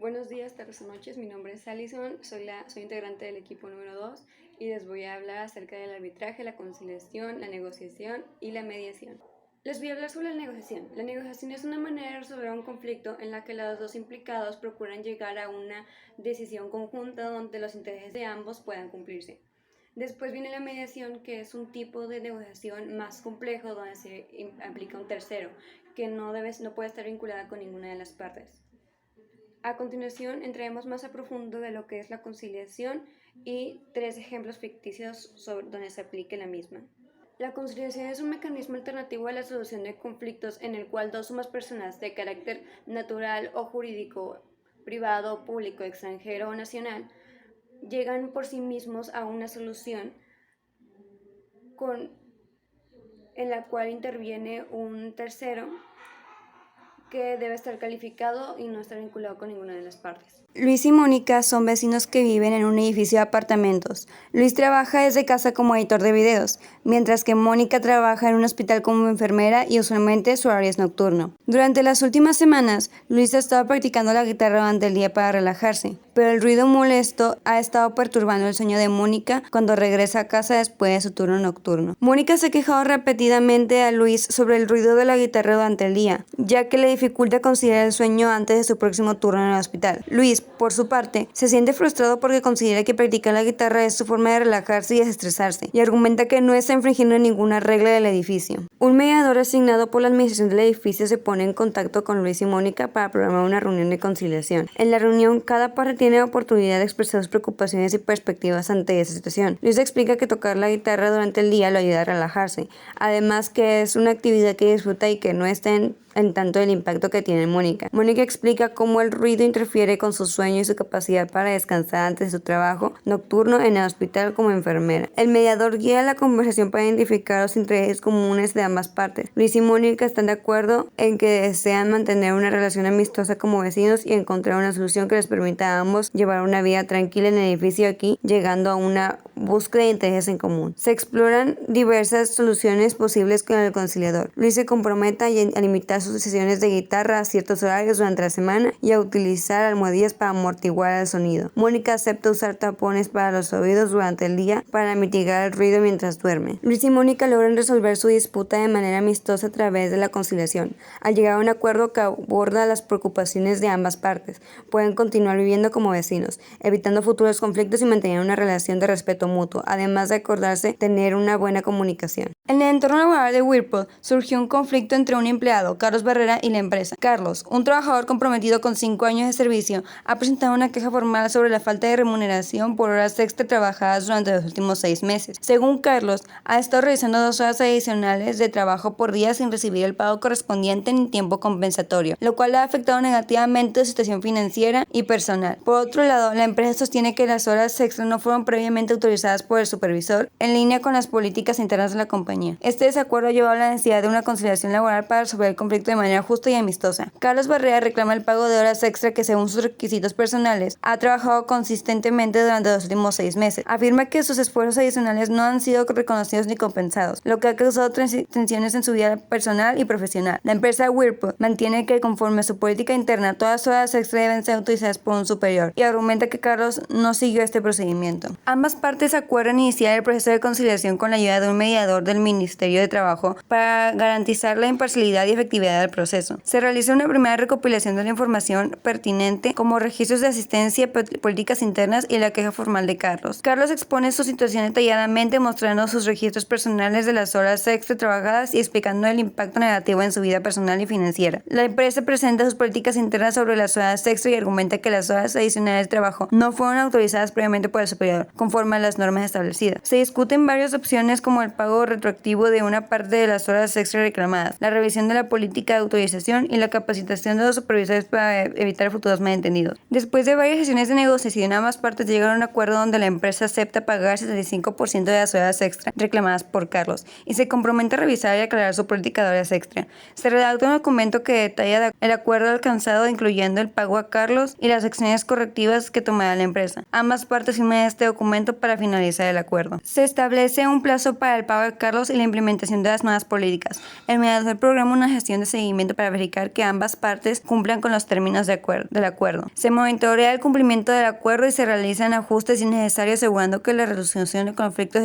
Buenos días, tardes o noches, mi nombre es Alison, soy integrante del equipo número 2 y les voy a hablar acerca del arbitraje, la conciliación, la negociación y la mediación. Les voy a hablar sobre la negociación. La negociación es una manera de resolver un conflicto en la que los dos implicados procuran llegar a una decisión conjunta donde los intereses de ambos puedan cumplirse. Después viene la mediación, que es un tipo de negociación más complejo donde se aplica un tercero, que no puede estar vinculada con ninguna de las partes. A continuación, entraremos más a profundo de lo que es la conciliación y 3 ejemplos ficticios sobre donde se aplique la misma. La conciliación es un mecanismo alternativo a la solución de conflictos en el cual dos o más personas de carácter natural o jurídico, privado, público, extranjero o nacional, llegan por sí mismos a una solución en la cual interviene un tercero que debe estar calificado y no estar vinculado con ninguna de las partes. Luis y Mónica son vecinos que viven en un edificio de apartamentos. Luis trabaja desde casa como editor de videos, mientras que Mónica trabaja en un hospital como enfermera y usualmente su horario es nocturno. Durante las últimas semanas, Luis ha estado practicando la guitarra durante el día para relajarse, pero el ruido molesto ha estado perturbando el sueño de Mónica cuando regresa a casa después de su turno nocturno. Mónica se ha quejado repetidamente a Luis sobre el ruido de la guitarra durante el día, ya que le dificulta conciliar el sueño antes de su próximo turno en el hospital. Luis, por su parte, se siente frustrado porque considera que practicar la guitarra es su forma de relajarse y desestresarse, y argumenta que no está infringiendo ninguna regla del edificio. Un mediador asignado por la administración del edificio se pone en contacto con Luis y Mónica para programar una reunión de conciliación. En la reunión, cada parte tiene la oportunidad de expresar sus preocupaciones y perspectivas ante esa situación. Luis explica que tocar la guitarra durante el día lo ayuda a relajarse, además que es una actividad que disfruta y que no está en tanto el impacto que tiene Mónica. Mónica explica cómo el ruido interfiere con su sueño y su capacidad para descansar antes de su trabajo nocturno en el hospital como enfermera. El mediador guía la conversación para identificar los intereses comunes de ambas partes. Luis y Mónica están de acuerdo en que desean mantener una relación amistosa como vecinos y encontrar una solución que les permita a ambos llevar una vida tranquila en el edificio, aquí llegando a una búsqueda de intereses en común. Se exploran diversas soluciones posibles con el conciliador. Luis se compromete a limitar sus sesiones de guitarra a ciertos horarios durante la semana y a utilizar almohadillas para amortiguar el sonido. Mónica acepta usar tapones para los oídos durante el día para mitigar el ruido mientras duerme. Luis y Mónica logran resolver su disputa de manera amistosa a través de la conciliación. Al llegar a un acuerdo que aborda las preocupaciones de ambas partes, pueden continuar viviendo como vecinos, evitando futuros conflictos y mantener una relación de respeto mutuo, además de acordarse tener una buena comunicación. En el entorno laboral de Whirlpool surgió un conflicto entre un empleado, Carlos Barrera, y la empresa. Carlos, un trabajador comprometido con 5 años de servicio, ha presentado una queja formal sobre la falta de remuneración por horas extra trabajadas durante los últimos 6 meses. Según Carlos, ha estado realizando 2 horas adicionales de trabajo por día sin recibir el pago correspondiente ni tiempo compensatorio, lo cual ha afectado negativamente su situación financiera y personal. Por otro lado, la empresa sostiene que las horas extras no fueron previamente autorizadas por el supervisor, en línea con las políticas internas de la compañía. Este desacuerdo ha llevado a la necesidad de una conciliación laboral para resolver el conflicto de manera justa y amistosa. Carlos Barrera reclama el pago de horas extra que, según sus requisitos personales, ha trabajado consistentemente durante los últimos 6 meses. Afirma que sus esfuerzos adicionales no han sido reconocidos ni compensados, lo que ha causado tensiones en su vida personal y profesional. La empresa Whirlpool mantiene que, conforme a su política interna, todas las horas extra deben ser autorizadas por un superior, y argumenta que Carlos no siguió este procedimiento. Ambas partes acuerdan iniciar el proceso de conciliación con la ayuda de un mediador del Ministerio de Trabajo para garantizar la imparcialidad y efectividad del proceso. Se realiza una primera recopilación de la información pertinente, como registros de asistencia, políticas internas y la queja formal de Carlos. Carlos expone su situación detalladamente, mostrando sus registros personales de las horas extra trabajadas y explicando el impacto negativo en su vida personal y financiera. La empresa presenta sus políticas internas sobre las horas extra y argumenta que las horas adicionales de trabajo no fueron autorizadas previamente por el superior, conforme a las normas establecidas. Se discuten varias opciones, como el pago retroactivo de una parte de las horas extra reclamadas, la revisión de la política de autorización y la capacitación de los supervisores para evitar futuros malentendidos. Después de varias sesiones de negociación, ambas partes llegaron a un acuerdo donde la empresa acepta pagar 75% de las horas extra reclamadas por Carlos y se compromete a revisar y aclarar su política de horas extra. Se redacta un documento que detalla el acuerdo alcanzado, incluyendo el pago a Carlos y las acciones correctivas que tomará la empresa. Ambas partes firman este documento para finalizar el acuerdo. Se establece un plazo para el pago de Carlos Carlos y la implementación de las nuevas políticas. El mediador programa una gestión de seguimiento para verificar que ambas partes cumplan con los términos del acuerdo. Se monitorea el cumplimiento del acuerdo y se realizan ajustes si necesario, asegurando que la resolución de conflictos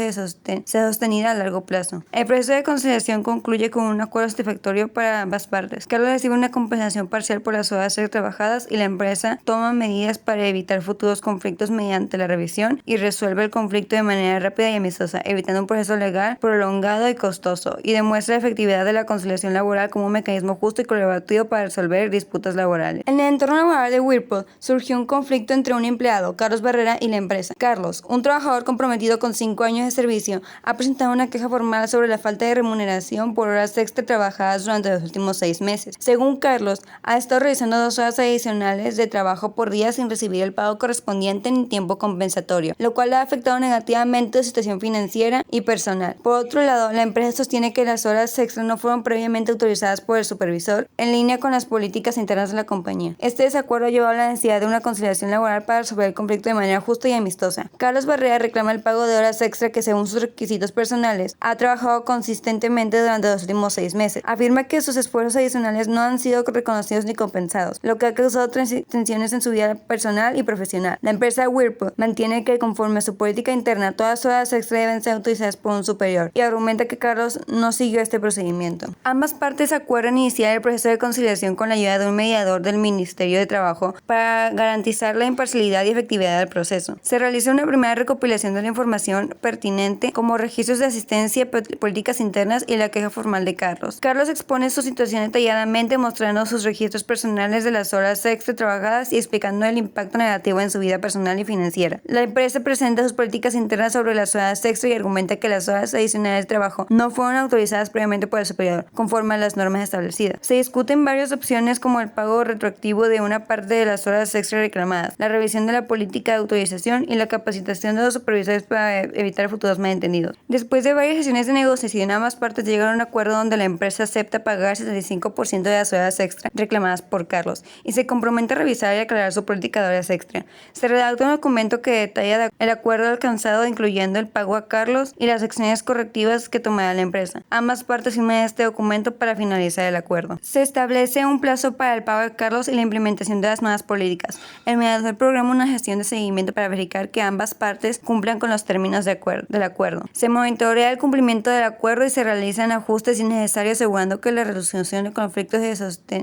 sea sostenida a largo plazo. El proceso de conciliación concluye con un acuerdo satisfactorio para ambas partes. Carlos recibe una compensación parcial por las horas trabajadas y la empresa toma medidas para evitar futuros conflictos mediante la revisión y resuelve el conflicto de manera rápida y amistosa, evitando un proceso legal prolongado y costoso, y demuestra la efectividad de la conciliación laboral como un mecanismo justo y colaborativo para resolver disputas laborales. En el entorno laboral de Whirlpool surgió un conflicto entre un empleado, Carlos Barrera, y la empresa. Carlos, un trabajador comprometido con 5 años de servicio, ha presentado una queja formal sobre la falta de remuneración por horas extra trabajadas durante los últimos 6 meses. Según Carlos, ha estado realizando 2 horas adicionales de trabajo por día sin recibir el pago correspondiente ni tiempo compensatorio, lo cual ha afectado negativamente su situación financiera y personal. Por otro lado, la empresa sostiene que las horas extra no fueron previamente autorizadas por el supervisor, en línea con las políticas internas de la compañía. Este desacuerdo llevó a la necesidad de una conciliación laboral para resolver el conflicto de manera justa y amistosa. Carlos Barrera reclama el pago de horas extra que, según sus requisitos personales, ha trabajado consistentemente durante los últimos 6 meses. Afirma que sus esfuerzos adicionales no han sido reconocidos ni compensados, lo que ha causado tensiones en su vida personal y profesional. La empresa Whirlpool mantiene que, conforme a su política interna, todas las horas extra deben ser autorizadas por un superior, y argumenta que Carlos no siguió este procedimiento. Ambas partes acuerdan iniciar el proceso de conciliación con la ayuda de un mediador del Ministerio de Trabajo para garantizar la imparcialidad y efectividad del proceso. Se realiza una primera recopilación de la información pertinente, como registros de asistencia, políticas internas y la queja formal de Carlos. Carlos expone su situación detalladamente, mostrando sus registros personales de las horas extra trabajadas y explicando el impacto negativo en su vida personal y financiera. La empresa presenta sus políticas internas sobre las horas extra y argumenta que las horas adicionales de trabajo no fueron autorizadas previamente por el superior, conforme a las normas establecidas. Se discuten varias opciones, como el pago retroactivo de una parte de las horas extra reclamadas, la revisión de la política de autorización y la capacitación de los supervisores para evitar futuros malentendidos. Después de varias sesiones de negociación, ambas partes llegaron a un acuerdo donde la empresa acepta pagar 75% de las horas extra reclamadas por Carlos y se compromete a revisar y aclarar su política de horas extra. Se redacta un documento que detalla el acuerdo alcanzado, incluyendo el pago a Carlos y las acciones correctivas que tomará la empresa. Ambas partes firman este documento para finalizar el acuerdo. Se establece un plazo para el pago a Carlos y la implementación de las nuevas políticas. El mediador programa una gestión de seguimiento para verificar que ambas partes cumplan con los términos del acuerdo. Se monitorea el cumplimiento del acuerdo y se realizan ajustes si necesario, asegurando que la resolución de conflictos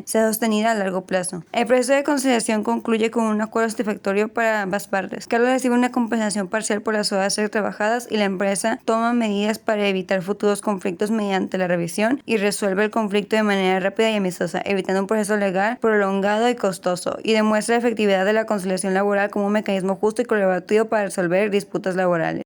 sea sostenida a largo plazo. El proceso de conciliación concluye con un acuerdo satisfactorio para ambas partes. Carlos recibe una compensación parcial por las horas trabajadas y la empresa toma medidas para evitar futuros conflictos mediante la revisión y resuelve el conflicto de manera rápida y amistosa, evitando un proceso legal prolongado y costoso, y demuestra la efectividad de la conciliación laboral como un mecanismo justo y colaborativo para resolver disputas laborales.